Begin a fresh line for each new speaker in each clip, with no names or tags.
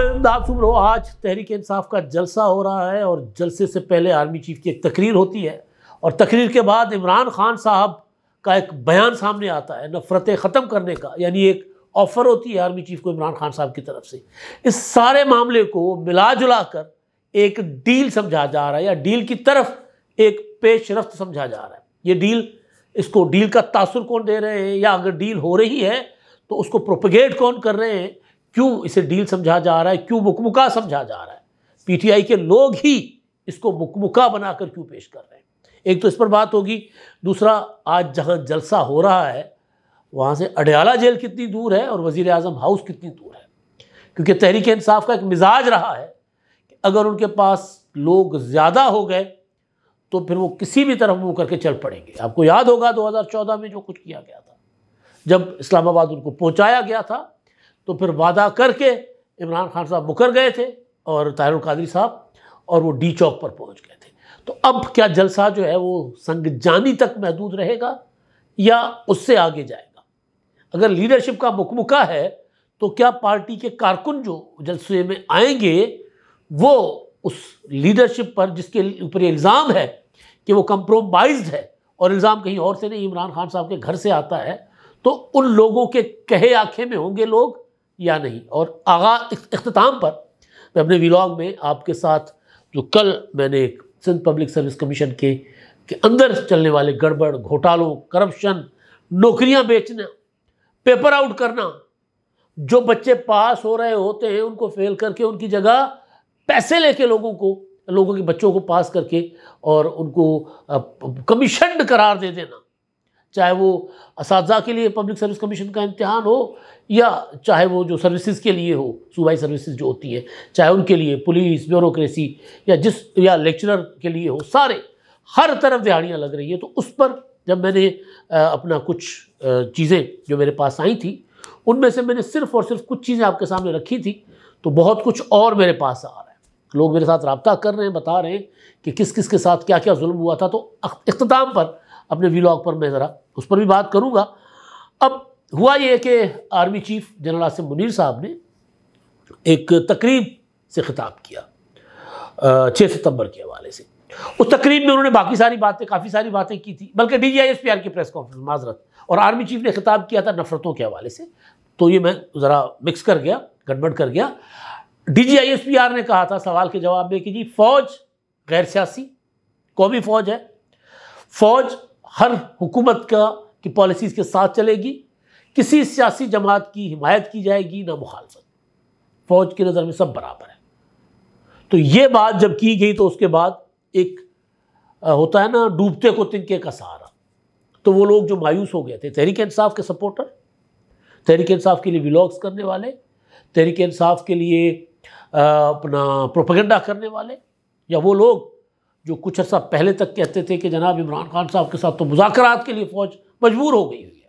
आप सुन रहे हो, आज तहरीक इंसाफ का जलसा हो रहा है और जलसे से पहले आर्मी चीफ की एक तकरीर होती है और तकरीर के बाद इमरान खान साहब का एक बयान सामने आता है नफ़रतें ख़त्म करने का, यानी एक ऑफ़र होती है आर्मी चीफ को इमरान खान साहब की तरफ से। इस सारे मामले को मिला जुला कर एक डील समझा जा रहा है या डील की तरफ एक पेशरफ्त समझा जा रहा है। ये डील, इसको डील का तासुर कौन दे रहे हैं या अगर डील हो रही है तो उसको प्रोपेगेट कौन कर रहे हैं, क्यों इसे डील समझा जा रहा है, क्यों मुकमुका समझा जा रहा है, पीटीआई के लोग ही इसको मुकमुका बनाकर क्यों पेश कर रहे हैं। एक तो इस पर बात होगी, दूसरा आज जहां जलसा हो रहा है वहां से अडयाला जेल कितनी दूर है और वजीर आजम हाउस कितनी दूर है, क्योंकि तहरीक इंसाफ का एक मिजाज रहा है कि अगर उनके पास लोग ज़्यादा हो गए तो फिर वो किसी भी तरफ मुँह करके चल पड़ेंगे। आपको याद होगा 2014 में जो कुछ किया गया था, जब इस्लामाबाद उनको पहुँचाया गया था तो फिर वादा करके इमरान खान साहब मुकर गए थे और ताहिर कादरी साहब, और वो डी चौक पर पहुंच गए थे। तो अब क्या जलसा जो है वो संगजानी तक महदूद रहेगा या उससे आगे जाएगा? अगर लीडरशिप का मुकमुका है तो क्या पार्टी के कारकुन जो जलसे में आएंगे वो उस लीडरशिप पर, जिसके ऊपर इल्ज़ाम है कि वो कंप्रोमाइज्ड है और इल्ज़ाम कहीं और से नहीं इमरान खान साहब के घर से आता है, तो उन लोगों के कहे आखे में होंगे लोग या नहीं? और इख्तिताम पर मैं अपने व्लॉग में आपके साथ जो कल मैंने सिंध पब्लिक सर्विस कमीशन के अंदर चलने वाले गड़बड़, घोटालों, करप्शन, नौकरियां बेचना, पेपर आउट करना, जो बच्चे पास हो रहे होते हैं उनको फेल करके उनकी जगह पैसे लेके लोगों के बच्चों को पास करके और उनको कमीशन करार दे देना, चाहे वो असातिज़ा के लिए पब्लिक सर्विस कमीशन का इम्तिहान हो या चाहे वो जो सर्विसेज के लिए हो, सूबाई सर्विसेज जो होती है, चाहे उनके लिए पुलिस, ब्यूरोक्रेसी या लेक्चरर के लिए हो, सारे हर तरफ दिहाड़ियाँ लग रही है। तो उस पर जब मैंने अपना कुछ चीज़ें जो मेरे पास आई थी उनमें से मैंने सिर्फ़ और सिर्फ कुछ चीज़ें आपके सामने रखी थी, तो बहुत कुछ और मेरे पास आ रहा है। लोग मेरे साथ रब्ता कर रहे हैं, बता रहे हैं कि किस किस के साथ क्या क्या जुल्म हुआ था। तो इख्तिताम पर अपने व्लॉग पर मैं ज़रा उस पर भी बात करूँगा। अब हुआ ये कि army chief general Asim Munir साहब ने एक तकरीब से ख़िताब किया 6 सितंबर के हवाले से। उस तकरीब में उन्होंने काफ़ी सारी बातें की थी, बल्कि DGISPR की प्रेस कॉन्फ्रेंस, माजरत, और आर्मी चीफ ने ख़िताब किया था नफ़रतों के हवाले से। तो ये मैं ज़रा मिक्स कर गया, गड़बड़ कर गया। DGISPR ने कहा था सवाल के जवाब में कि जी फ़ौज गैर सियासी कौमी फ़ौज है, फ़ौज हर हुकूमत की पॉलिसीज़ के साथ चलेगी, किसी सियासी जमात की हिमायत की जाएगी ना मुखालफत, फ़ौज की नज़र में सब बराबर है। तो ये बात जब की गई तो उसके बाद एक होता है ना, डूबते को तिनके का सहारा, तो वो लोग जो मायूस हो गए थे, तहरीक इंसाफ के सपोर्टर, तहरीक इंसाफ के लिए व्लॉग्स करने वाले, तहरीक इंसाफ के लिए अपना प्रोपेगेंडा करने वाले, या वो लोग जो कुछ अर्सा पहले तक कहते थे कि जनाब इमरान खान साहब के साथ तो मुज़ाकरात के लिए फ़ौज मजबूर हो गई हुई है,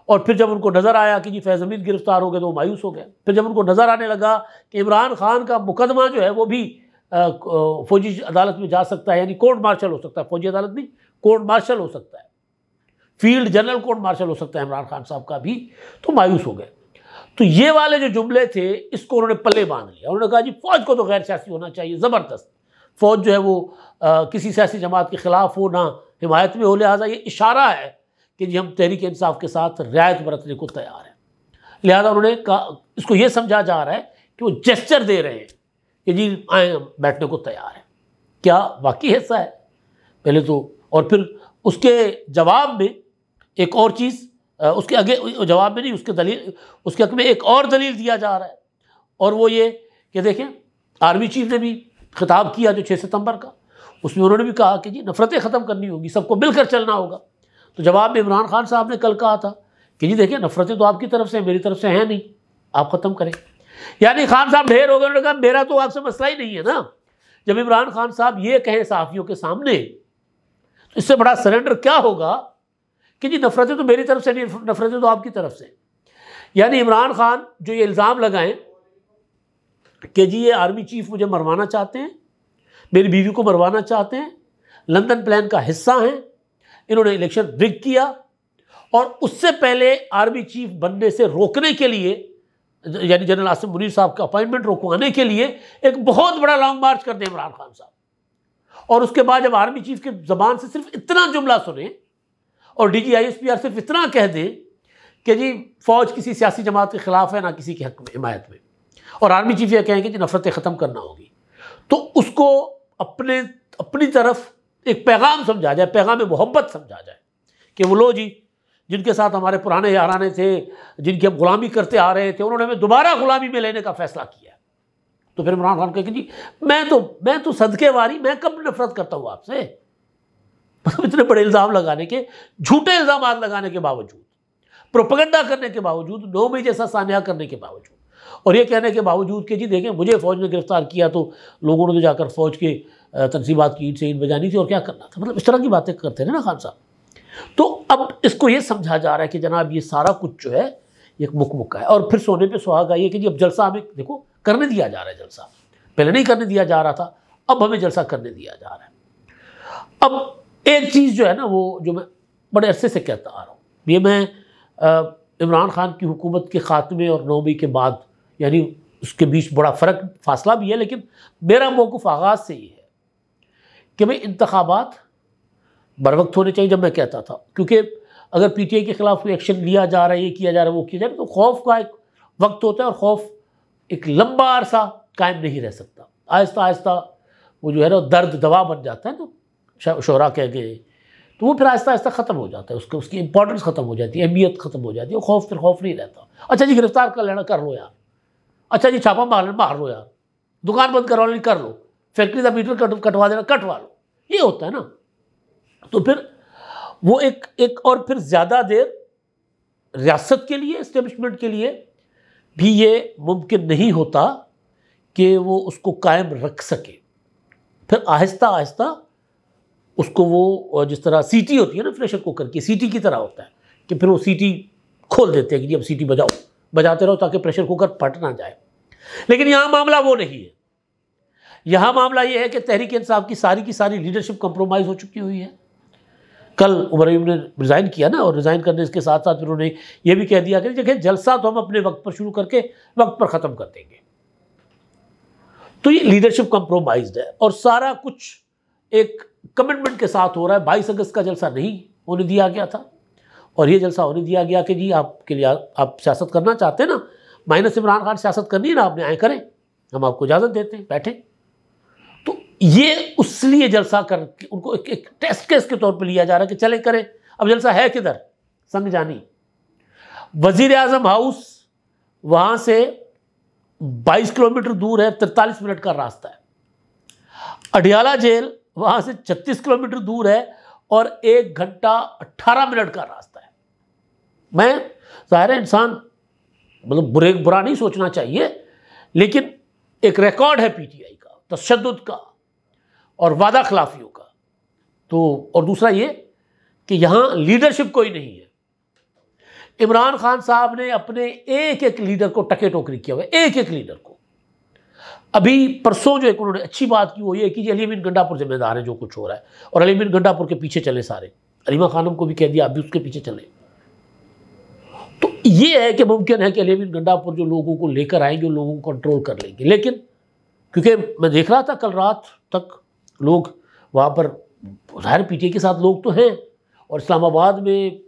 और फिर जब उनको नज़र आया कि जी फैज़ हमीद गिरफ्तार हो गए तो वो मायूस हो गए। फिर जब उनको नज़र आने लगा कि इमरान खान का मुकदमा जो है वो भी फ़ौजी अदालत में जा सकता है, यानी कोर्ट मार्शल हो सकता है, फ़ौजी अदालत नहीं, कोर्ट मार्शल हो सकता है, फील्ड जनरल कोर्ट मार्शल हो सकता है इमरान खान साहब का भी, तो मायूस हो गए। तो ये वाले जो जुमले थे इसको उन्होंने पल्ले बांध लिया। उन्होंने कहा जी फ़ौज को तो गैर सियासी होना चाहिए, ज़बरदस्त, फ़ौज जो है वो किसी सियासी जमात के ख़िलाफ़ हो ना हिमायत में हो, लिहाजा ये इशारा है कि जी हम तहरीक इंसाफ के साथ रियायत बरतने को तैयार हैं। लिहाजा उन्होंने कहा, इसको ये समझा जा रहा है कि वो जेस्चर दे रहे हैं कि जी आए, बैठने को तैयार हैं। क्या वाकई ऐसा है? पहले तो, और फिर उसके जवाब में एक और चीज़, उसके आगे जवाब में नहीं, उसके हक़ में एक और दलील दिया जा रहा है, और वो ये कि देखें आर्मी चीफ ने भी खिताब किया जो 6 सितंबर का, उसमें उन्होंने भी कहा कि जी नफ़रतें ख़त्म करनी होगी, सबको मिलकर चलना होगा। तो जवाब में इमरान खान साहब ने कल कहा था कि जी देखिए नफ़रतें तो आपकी तरफ से, मेरी तरफ से हैं नहीं, आप ख़त्म करें। यानी खान साहब ढेर हो गए, उन्होंने कहा मेरा तो आपसे मसला ही नहीं है ना। जब इमरान खान साहब ये कहें सहाफ़ियों के सामने, तो इससे बड़ा सरेंडर क्या होगा कि जी नफ़रतें तो मेरी तरफ से नहीं, नफ़रतें तो आपकी तरफ से। यानी इमरान खान जो ये इल्ज़ाम लगाएं कि जी ये आर्मी चीफ मुझे मरवाना चाहते हैं, मेरी बीवी को मरवाना चाहते हैं, लंदन प्लान का हिस्सा हैं, इन्होंने इलेक्शन रिग किया, और उससे पहले आर्मी चीफ बनने से रोकने के लिए यानी जनरल आसिम मुनीर साहब का अपॉइंटमेंट रुकवाने के लिए एक बहुत बड़ा लॉन्ग मार्च कर दें इमरान खान साहब, और उसके बाद जब आर्मी चीफ की ज़बान से सिर्फ इतना जुमला सुने और DGISPR सिर्फ इतना कह दे कि जी फ़ौज किसी सियासी जमात के ख़िलाफ़ है, ना किसी के हक़ में हिमायत में, और आर्मी चीफ ये कहें कि जी नफ़रतें ख़त्म करना होगी, तो उसको अपनी तरफ एक पैगाम समझा जाए, पैगाम मोहब्बत समझा जाए कि वो लो जी जिनके साथ हमारे पुराने याराने थे, जिनकी हम गुलामी करते आ रहे थे, उन्होंने हमें दोबारा गुलामी में लेने का फ़ैसला किया। तो फिर इमरान खान कहे कि जी मैं तो सदके वारी, मैं कब नफरत करता हूँ आपसे। मतलब इतने बड़े इल्ज़ाम लगाने के, झूठे इल्ज़ाम लगाने के बावजूद, प्रोपेगेंडा करने के बावजूद, 9 मई जैसा सान्या करने के बावजूद, और ये कहने के बावजूद कि जी देखें मुझे फ़ौज ने गिरफ्तार किया तो लोगों ने तो जाकर फ़ौज के तनसीबात की ईंट से ईंट बजानी थी और क्या करना था। मतलब इस तरह की बातें करते थे ना खान साहब। तो अब इसको ये समझा जा रहा है कि जनाब ये सारा कुछ जो है एक मुक्का है, और फिर सोने पे सुहागा ये कि जी अब जलसा हमें देखो करने दिया जा रहा है। जलसा पहले नहीं करने दिया जा रहा था, अब हमें जलसा करने दिया जा रहा है। अब एक चीज़ जो है ना, वो जो मैं बड़े अरसे से कहता आ रहा हूँ, ये मैं इमरान खान की हुकूमत के ख़ात्मे और 9 मई के बाद, यानी उसके बीच बड़ा फ़र्क फासला भी है, लेकिन मेरा मौक़िफ़ आगाज़ से ये है कि भाई इंतखाबात बर वक्त होने चाहिए। जब मैं कहता था, क्योंकि अगर PTI के ख़िलाफ़ कोई एक्शन लिया जा रहा है, ये किया जा रहा है, वो किया जा रहा है, तो खौफ का एक वक्त होता है और खौफ एक लंबा अरसा कायम नहीं रह सकता। आहिस्ता आहिस्ता वो जो है ना दर्द दवा बन जाता है ना, शोरा कह गए, तो वो फिर आहिस्ता आहिस्ता ख़त्म हो जाता है, उसकी इंपॉर्टेंस ख़त्म हो जाती है, अहमियत ख़त्म हो जाती है, खौफ फिर खौफ नहीं रहता। अच्छा जी गिरफ्तार कर लेना, कर लो यार, अच्छा जी छापा मार लो यार, दुकान बंद करवा लेनी, कर लो, फैक्ट्री का मीटर कटवा देना, कटवा लो, ये होता है ना। तो फिर वो एक और फिर ज़्यादा देर रियासत के लिए, इस्टेब्लिशमेंट के लिए भी ये मुमकिन नहीं होता कि वो उसको कायम रख सके। फिर आहिस्ता आहिस्ता उसको वो, जिस तरह सीटी होती है ना प्रेशर कुकर की, सीटी की तरह होता है कि फिर वो सीटी खोल देते हैं कि जी अब सीटी बजाओ, बजाते रहो ताकि प्रेशर कुकर फट ना जाए। लेकिन यहाँ मामला वो नहीं है। यहाँ मामला ये है कि तहरीक इंसाफ की सारी लीडरशिप कंप्रोमाइज़ हो चुकी हुई है। कल उमर अयूब ने रिज़ाइन किया ना, और रिज़ाइन करने के साथ साथ उन्होंने ये भी कह दिया कि देखिए जलसा तो हम अपने वक्त पर शुरू करके वक्त पर ख़त्म कर देंगे। तो ये लीडरशिप कंप्रोमाइज्ड है और सारा कुछ एक कमिटमेंट के साथ हो रहा है। 22 अगस्त का जलसा नहीं होने दिया गया था, और ये जलसा होने दिया गया कि जी आपके लिए, आप सियासत करना चाहते हैं ना, माइनस इमरान खान सियासत करनी है ना, आपने आए करें, हम आपको इजाज़त देते हैं, बैठें। तो ये उस लिए जलसा करके उनको एक टेस्ट केस के तौर पर लिया जा रहा है कि चले करें। अब जलसा है किधर? संगजानी, वज़ीर आज़म हाउस वहाँ से 22 किलोमीटर दूर है, 43 मिनट का रास्ता है। अडियाला जेल वहाँ से 36 किलोमीटर दूर है और 1 घंटा 18 मिनट का रास्ता है। मैं ज़ाहिर है इंसान मतलब बुरा नहीं सोचना चाहिए, लेकिन एक रिकॉर्ड है PTI का, तशद्दुद का और वादा खिलाफियों का। तो और दूसरा ये कि यहाँ लीडरशिप कोई नहीं है। इमरान खान साहब ने अपने एक एक लीडर को टके टोकरी किया हुआ है, एक एक लीडर को। अभी परसों जो एक उन्होंने अच्छी बात की वो ये कि अली अमीन गंडापुर जिम्मेदार है जो कुछ हो रहा है, और अली अमीन गंडापुर के पीछे चले सारे। अलीमा खानम को भी कह दिया आप भी उसके पीछे चले। तो ये है कि मुमकिन है कि अली अमीन गंडापुर जो लोगों को लेकर आएंगे, जो लोगों को कंट्रोल कर लेंगे। लेकिन क्योंकि मैं देख रहा था कल रात तक लोग वहाँ पर, ज़ाहिर PTI के साथ लोग तो हैं, और इस्लामाबाद में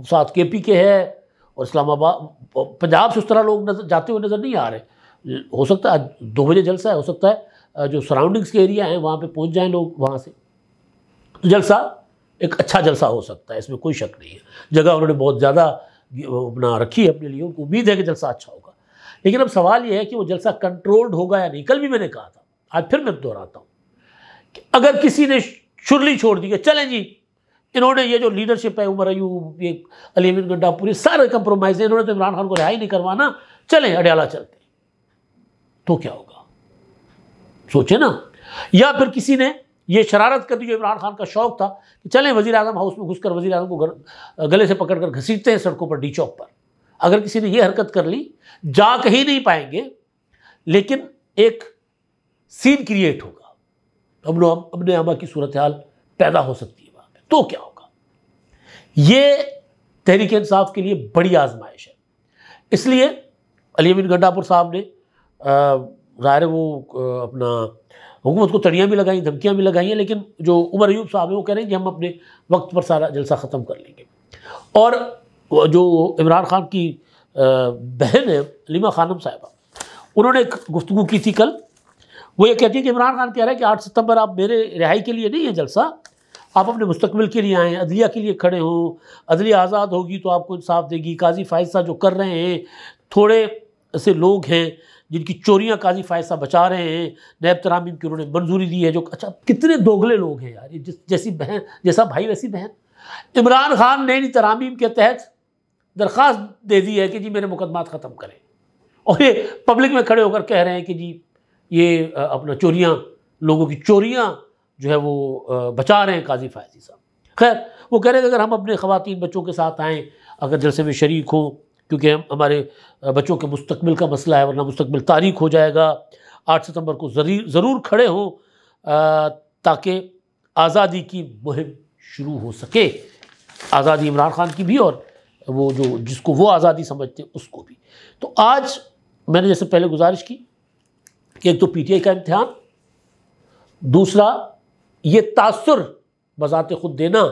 साथ KP के है, और इस्लामाबाद पंजाब से उस तरह लोग जाते हुए नज़र नहीं आ रहे। हो सकता है 2 बजे जलसा है, हो सकता है जो सराउंडिंग्स के एरिया हैं वहाँ पे पहुँच जाएं लोग वहाँ से। तो जलसा एक अच्छा जलसा हो सकता है, इसमें कोई शक नहीं है। जगह उन्होंने बहुत ज़्यादा बना रखी है अपने लिए, उनको उम्मीद है कि जलसा अच्छा होगा। लेकिन अब सवाल ये है कि वो जलसा कंट्रोल्ड होगा या नहीं। कल भी मैंने कहा था, आज फिर मैं दोहराता हूँ कि अगर किसी ने शुरली छोड़ दी कि चलें जी इन्होंने ये जो लीडरशिप है, उमर अयूब, ये अली अमीन गंडापुर, ये सारे कंप्रोमाइज़, इन्होंने तो इमरान खान को रिहाई नहीं करवाना, चलें अडियाला चलते, तो क्या होगा? सोचे ना। या फिर किसी ने ये शरारत कर दी जो इमरान खान का शौक था कि चलें वज़ीर आज़म हाउस में घुसकर वज़ीर आज़म को गले से पकड़कर घसीटते हैं सड़कों पर, डी चौक पर। अगर किसी ने ये हरकत कर ली, जा कहीं नहीं पाएंगे, लेकिन एक सीन क्रिएट होगा, अमन अमा की सूरत हाल पैदा हो सकती है वहाँ पे। तो क्या होगा? ये तहरीक इंसाफ के लिए बड़ी आजमाइश है। इसलिए अली अमीन गंडापुर साहब ने ज़ाहिर है वो अपना हुकूमत को तड़ियाँ भी लगाई, धमकियाँ भी लगाई हैं, लेकिन जो उमर अयूब साहब है वो कह रहे हैं कि हम अपने वक्त पर सारा जलसा ख़त्म कर लेंगे। और जो इमरान खान की बहन है हलीमा खानम साहिबा, उन्होंने एक गुफ्तगू की थी कल। वो ये कहती है कि इमरान खान कह रहा है कि 8 सितंबर आप मेरे रिहाई के लिए नहीं है जलसा, आप अपने मुस्तकबिल के लिए आएँ, अदलिया के लिए खड़े हों, अदलिया आज़ाद होगी तो आपको इंसाफ देगी। काजी फायद साहब जो कर रहे हैं, थोड़े ऐसे लोग हैं जिनकी चोरियां काजी फायद साहब बचा रहे हैं, नैब तरामीम की उन्होंने मंजूरी दी है। जो अच्छा कितने दोगले लोग हैं यार, ये जैसी बहन, जैसा भाई वैसी बहन। इमरान खान ने इन तरामीम के तहत दरख्वास्त दे दी है कि जी मेरे मुकदमात ख़त्म करें, और ये पब्लिक में खड़े होकर कह रहे हैं कि जी ये अपना चोरियाँ, लोगों की चोरियाँ जो है वो बचा रहे हैं काजी फायद साहब। खैर वो कह रहे हैं कि अगर हम अपने ख़वातीन बच्चों के साथ आएँ, अगर जलसे में शरीक हों, क्योंकि हमारे बच्चों के मुस्तकबिल का मसला है, वरना मुस्तकबिल तारीख हो जाएगा। 8 सितंबर को ज़रूर खड़े हों ताकि आज़ादी की मुहिम शुरू हो सके, आज़ादी इमरान खान की भी और वो जो जिसको वो आज़ादी समझते हैं उसको भी। तो आज मैंने जैसे पहले गुजारिश की कि एक तो PTI का इम्तिहान, दूसरा ये तासुर बज़ाते खुद देना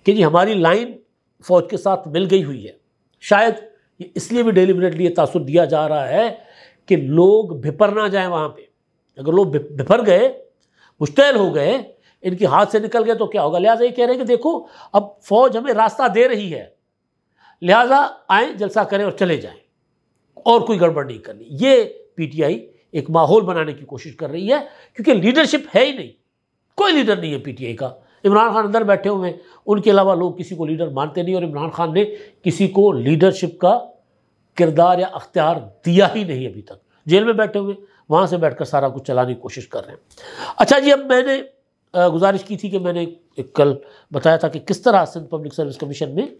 कि जी हमारी लाइन फ़ौज के साथ मिल गई हुई है। शायद ये इसलिए भी डेलिबरेटली ये तासुर दिया जा रहा है कि लोग भिपर ना जाएं वहाँ पे। अगर लोग भिपर गए, मुश्तैल हो गए, इनके हाथ से निकल गए तो क्या होगा। लिहाजा ये कह रहे हैं कि देखो अब फ़ौज हमें रास्ता दे रही है, लिहाजा आएँ, जलसा करें और चले जाएं, और कोई गड़बड़ नहीं करनी। ये PTI एक माहौल बनाने की कोशिश कर रही है, क्योंकि लीडरशिप है ही नहीं, कोई लीडर नहीं है PTI का। इमरान खान अंदर बैठे हुए हैं, उनके अलावा लोग किसी को लीडर मानते नहीं, और इमरान खान ने किसी को लीडरशिप का किरदार या अख्तियार दिया ही नहीं अभी तक। जेल में बैठे हुए, वहाँ से बैठकर सारा कुछ चलाने की कोशिश कर रहे हैं। अच्छा जी, अब मैंने गुजारिश की थी कि मैंने कल बताया था कि किस तरह सिंध पब्लिक सर्विस कमीशन में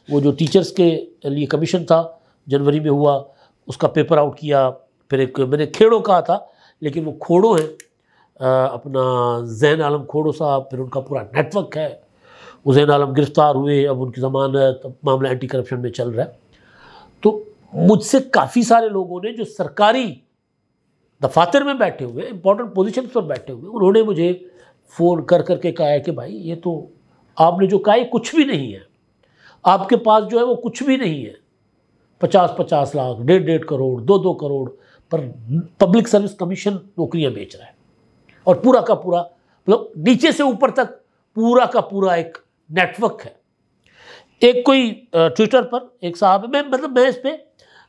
वो जो टीचर्स के लिए कमीशन था जनवरी में हुआ, उसका पेपर आउट किया। फिर एक मैंने खेड़ो कहा था, लेकिन वो खोड़ो हैं, अपना ज़ैन आलम खोड़ो साहब, फिर उनका पूरा नेटवर्क है। वो ज़ैन आलम गिरफ़्तार हुए, अब उनकी ज़मानत, मामला एंटी करप्शन में चल रहा है। तो मुझसे काफ़ी सारे लोगों ने जो सरकारी दफातर में बैठे हुए, इंपॉर्टेंट पोजीशन पर बैठे हुए, उन्होंने मुझे फ़ोन कर करके कहा है कि भाई ये तो आपने जो कहा ये कुछ भी नहीं है, आपके पास जो है वो कुछ भी नहीं है। 50-50 लाख, 1.5 करोड़, 2-2 करोड़ पर पब्लिक सर्विस कमीशन नौकरियाँ बेच रहा है, और पूरा का पूरा मतलब नीचे से ऊपर तक पूरा का पूरा एक नेटवर्क है। एक कोई ट्विटर पर एक साहब है, मैं इस पर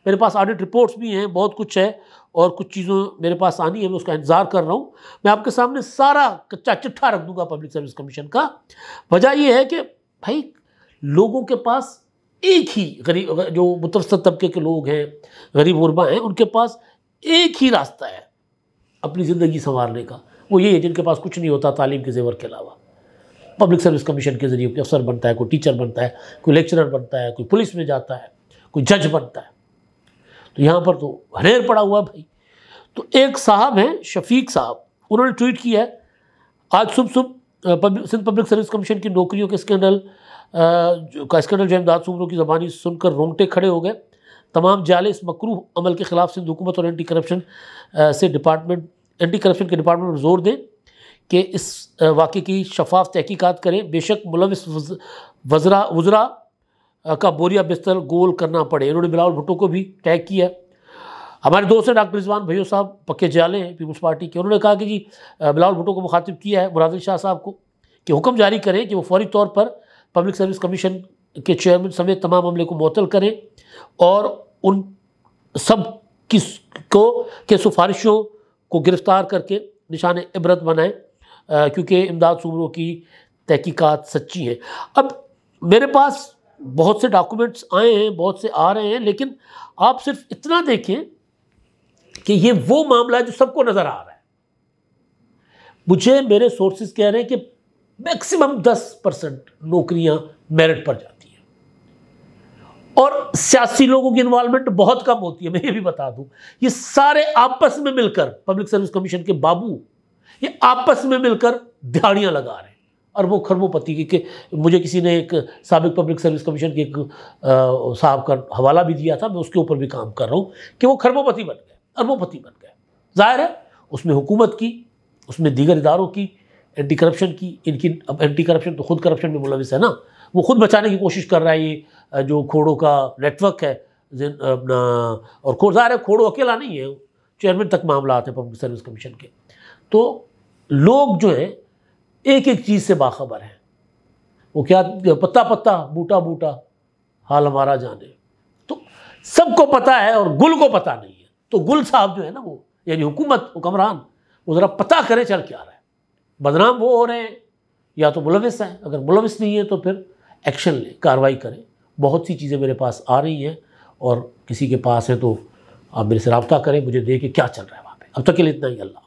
मेरे पास ऑडिट रिपोर्ट्स भी हैं, बहुत कुछ है, और कुछ चीज़ों मेरे पास आनी है, मैं उसका इंतज़ार कर रहा हूँ। मैं आपके सामने सारा कच्चा चिट्ठा रख दूंगा पब्लिक सर्विस कमीशन का। वजह यह है कि भाई लोगों के पास एक ही, गरीब जो मुतवस्सित तबके के लोग हैं, गरीब गुरबा हैं, उनके पास एक ही रास्ता है अपनी ज़िंदगी संवारने का, वो ये है जिनके पास कुछ नहीं होता तालीम के जेवर के अलावा। पब्लिक सर्विस कमीशन के ज़रिए कोई अफसर बनता है, कोई टीचर बनता है, कोई लेक्चरर बनता है, कोई पुलिस में जाता है, कोई जज बनता है। तो यहाँ पर तो हनेर पड़ा हुआ भाई। तो एक साहब हैं शफीक साहब, उन्होंने ट्वीट किया है आज सुबह सिंध पब्लिक सर्विस कमीशन की नौकरियों के स्कैंडल जो इमदाद सुमरों की ज़बानी सुनकर रोंगटे खड़े हो गए। तमाम जाले इस मकरूह अमल के ख़िलाफ़ सिंध हुकूमत और एंटी करप्शन के डिपार्टमेंट में जोर दें कि इस वाक़े की शफाफ तहकीकात करें। बेशक मुलविस वज़रा का बोरिया बिस्तर गोल करना पड़े। इन्होंने बिलावल भुट्टो को भी टैग किया। हमारे दोस्त हैं डॉक्टर रिजवान भैया साहब, पक्के जाले हैं पीपल्स पार्टी के, उन्होंने कहा कि जी बिलावल भुट्टो को मुखातिब किया है मुराद शाह साहब को कि हुक्म जारी करें कि वो फौरी तौर पर पब्लिक सर्विस कमीशन के चेयरमैन समेत तमाम अमले को मुअत्तल करें और उन सब के सिफारिशों को गिरफ़्तार करके निशान इबरत बनाएं, क्योंकि इमदाद सुमरों की तहकीकात सच्ची हैं। अब मेरे पास बहुत से डॉक्यूमेंट्स आए हैं, बहुत से आ रहे हैं, लेकिन आप सिर्फ इतना देखें कि ये वो मामला है जो सबको नज़र आ रहा है। मुझे मेरे सोर्सेज कह रहे हैं कि मैक्सिमम 10% नौकरियां मेरिट पर जाती हैं और सियासी लोगों की इन्वॉल्वमेंट बहुत कम होती है। मैं ये भी बता दूं, ये सारे आपस में मिलकर पब्लिक सर्विस कमीशन के बाबू ये आपस में मिलकर दिहाड़ियां लगा रहे हैं अरबों खरबों पति कि मुझे किसी ने एक साबिक पब्लिक सर्विस कमीशन के एक साहब का हवाला भी दिया था, मैं उसके ऊपर भी काम कर रहा हूँ कि वो खरबोपति बन गए, अरबोपति बन गए। जाहिर है उसमें हुकूमत की, उसमें दीगर इदारों की, एंटी करप्शन की, इनकी अब एंटी करप्शन तो खुद करप्शन में मुलविस है ना, वो खुद बचाने की कोशिश कर रहा है ये जो खोड़ों का नेटवर्क है अपना। और ज़ाहिर है खोड़ो अकेला नहीं है, चेयरमैन तक मामला आते हैं पब्लिक सर्विस कमीशन के। तो लोग जो है एक एक चीज़ से बाखबर हैं। वो क्या पत्ता पत्ता बूटा बूटा हाल हमारा जाने, तो सबको पता है और गुल को पता नहीं है। तो गुल साहब जो है ना वो यानी हुकूमत हुक्मरान, वो ज़रा पता करें चल क्या रहा है। बदनाम वो हो रहे हैं या तो मुलविस हैं, अगर मुलविस नहीं है तो फिर एक्शन लें, कार्रवाई करें। बहुत सी चीज़ें मेरे पास आ रही हैं और किसी के पास है तो आप मेरे से रब्ता करें, मुझे दे कि क्या चल रहा है वहाँ पे। अब तक के लिए इतना ही। अल्लाह।